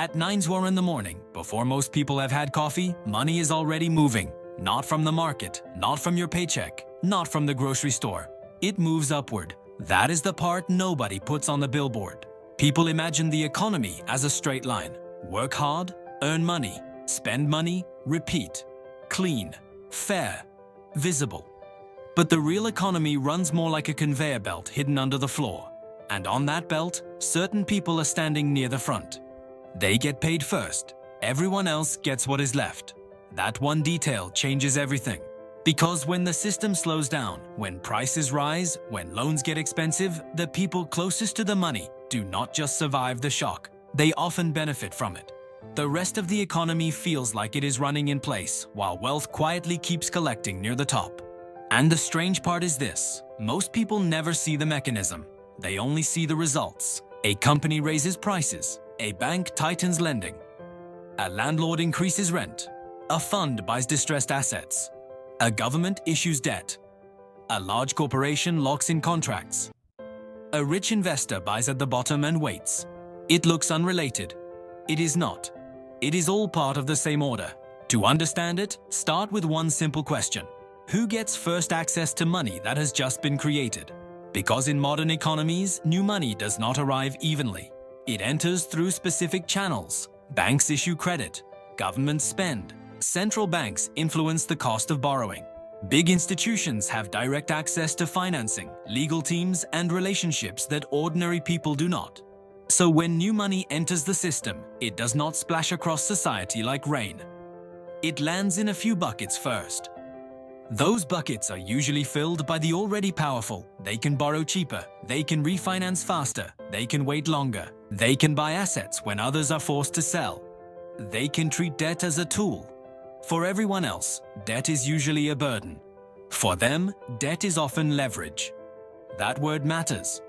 At 9 in the morning, before most people have had coffee, money is already moving. Not from the market, not from your paycheck, not from the grocery store. It moves upward. That is the part nobody puts on the billboard. People imagine the economy as a straight line. Work hard, earn money, spend money, repeat. Clean, fair, visible. But the real economy runs more like a conveyor belt hidden under the floor. And on that belt, certain people are standing near the front. They get paid first. Everyone else gets what is left. That one detail changes everything. Because when the system slows down, when prices rise, when loans get expensive, the people closest to the money do not just survive the shock. They often benefit from it. The rest of the economy feels like it is running in place, while wealth quietly keeps collecting near the top. And the strange part is this: most people never see the mechanism. They only see the results. A company raises prices. A bank tightens lending. A landlord increases rent. A fund buys distressed assets. A government issues debt. A large corporation locks in contracts. A rich investor buys at the bottom and waits. It looks unrelated. It is not. It is all part of the same order. To understand it, start with one simple question. Who gets first access to money that has just been created? Because in modern economies, new money does not arrive evenly. It enters through specific channels. Banks issue credit. Governments spend. Central banks influence the cost of borrowing. Big institutions have direct access to financing, legal teams, and relationships that ordinary people do not. So when new money enters the system, it does not splash across society like rain. It lands in a few buckets first. Those buckets are usually filled by the already powerful. They can borrow cheaper. They can refinance faster. They can wait longer. They can buy assets when others are forced to sell. They can treat debt as a tool. For everyone else, debt is usually a burden. For them, debt is often leverage. That word matters.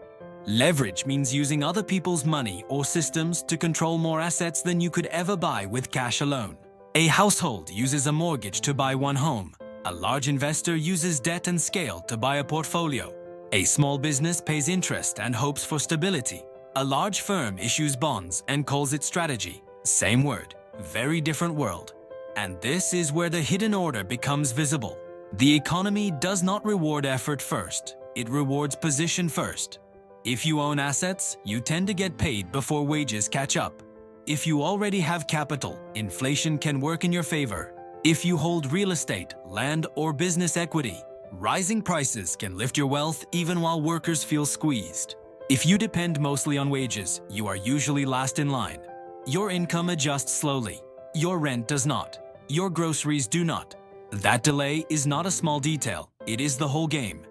Leverage means using other people's money or systems to control more assets than you could ever buy with cash alone. A household uses a mortgage to buy one home. A large investor uses debt and scale to buy a portfolio. A small business pays interest and hopes for stability. A large firm issues bonds and calls it strategy. Same word, very different world. And this is where the hidden order becomes visible. The economy does not reward effort first. It rewards position first. If you own assets, you tend to get paid before wages catch up. If you already have capital, inflation can work in your favor. If you hold real estate, land, or business equity, rising prices can lift your wealth even while workers feel squeezed. If you depend mostly on wages, you are usually last in line. Your income adjusts slowly. Your rent does not. Your groceries do not. That delay is not a small detail. It is the whole game.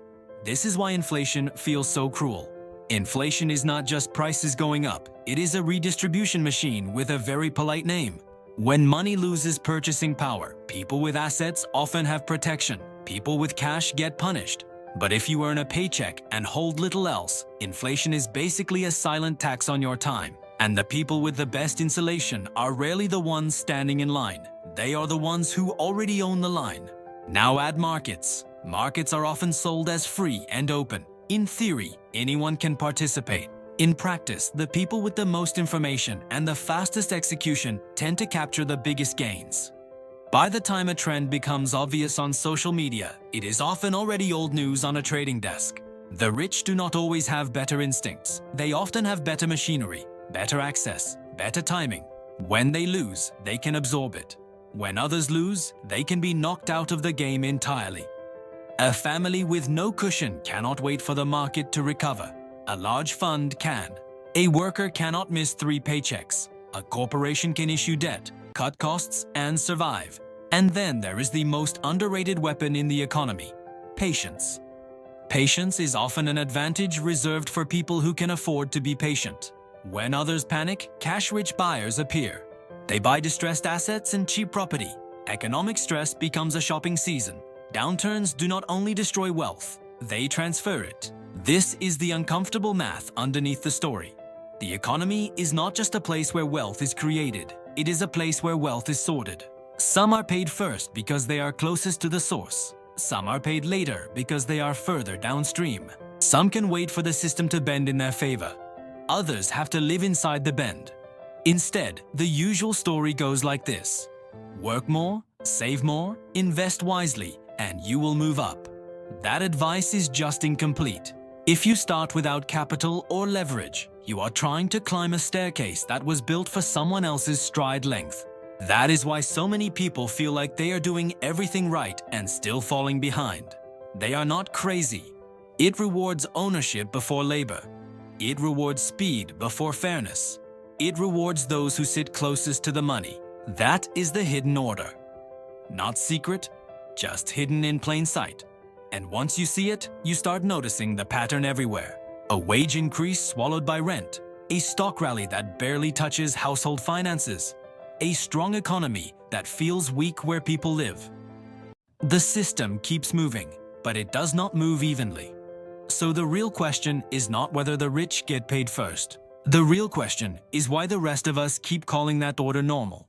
This is why inflation feels so cruel. Inflation is not just prices going up. It is a redistribution machine with a very polite name. When money loses purchasing power, people with assets often have protection. People with cash get punished. But if you earn a paycheck and hold little else, inflation is basically a silent tax on your time. And the people with the best insulation are rarely the ones standing in line. They are the ones who already own the line. Now add markets. Markets are often sold as free and open. In theory, anyone can participate. In practice, the people with the most information and the fastest execution tend to capture the biggest gains. By the time a trend becomes obvious on social media, it is often already old news on a trading desk. The rich do not always have better instincts. They often have better machinery, better access, better timing. When they lose, they can absorb it. When others lose, they can be knocked out of the game entirely. A family with no cushion cannot wait for the market to recover. A large fund can. A worker cannot miss 3 paychecks. A corporation can issue debt, cut costs, and survive. And then there is the most underrated weapon in the economy: patience. Patience is often an advantage reserved for people who can afford to be patient. When others panic, cash-rich buyers appear. They buy distressed assets and cheap property. Economic stress becomes a shopping season. Downturns do not only destroy wealth, they transfer it. This is the uncomfortable math underneath the story. The economy is not just a place where wealth is created. It is a place where wealth is sorted. Some are paid first because they are closest to the source. Some are paid later because they are further downstream. Some can wait for the system to bend in their favor. Others have to live inside the bend. Instead, the usual story goes like this: work more, save more, invest wisely, and you will move up. That advice is just incomplete. If you start without capital or leverage, you are trying to climb a staircase that was built for someone else's stride length. That is why so many people feel like they are doing everything right and still falling behind. They are not crazy. It rewards ownership before labor. It rewards speed before fairness. It rewards those who sit closest to the money. That is the hidden order. Not secret, just hidden in plain sight. And once you see it, you start noticing the pattern everywhere. A wage increase swallowed by rent. A stock rally that barely touches household finances. A strong economy that feels weak where people live. The system keeps moving, but it does not move evenly. So the real question is not whether the rich get paid first. The real question is why the rest of us keep calling that order normal.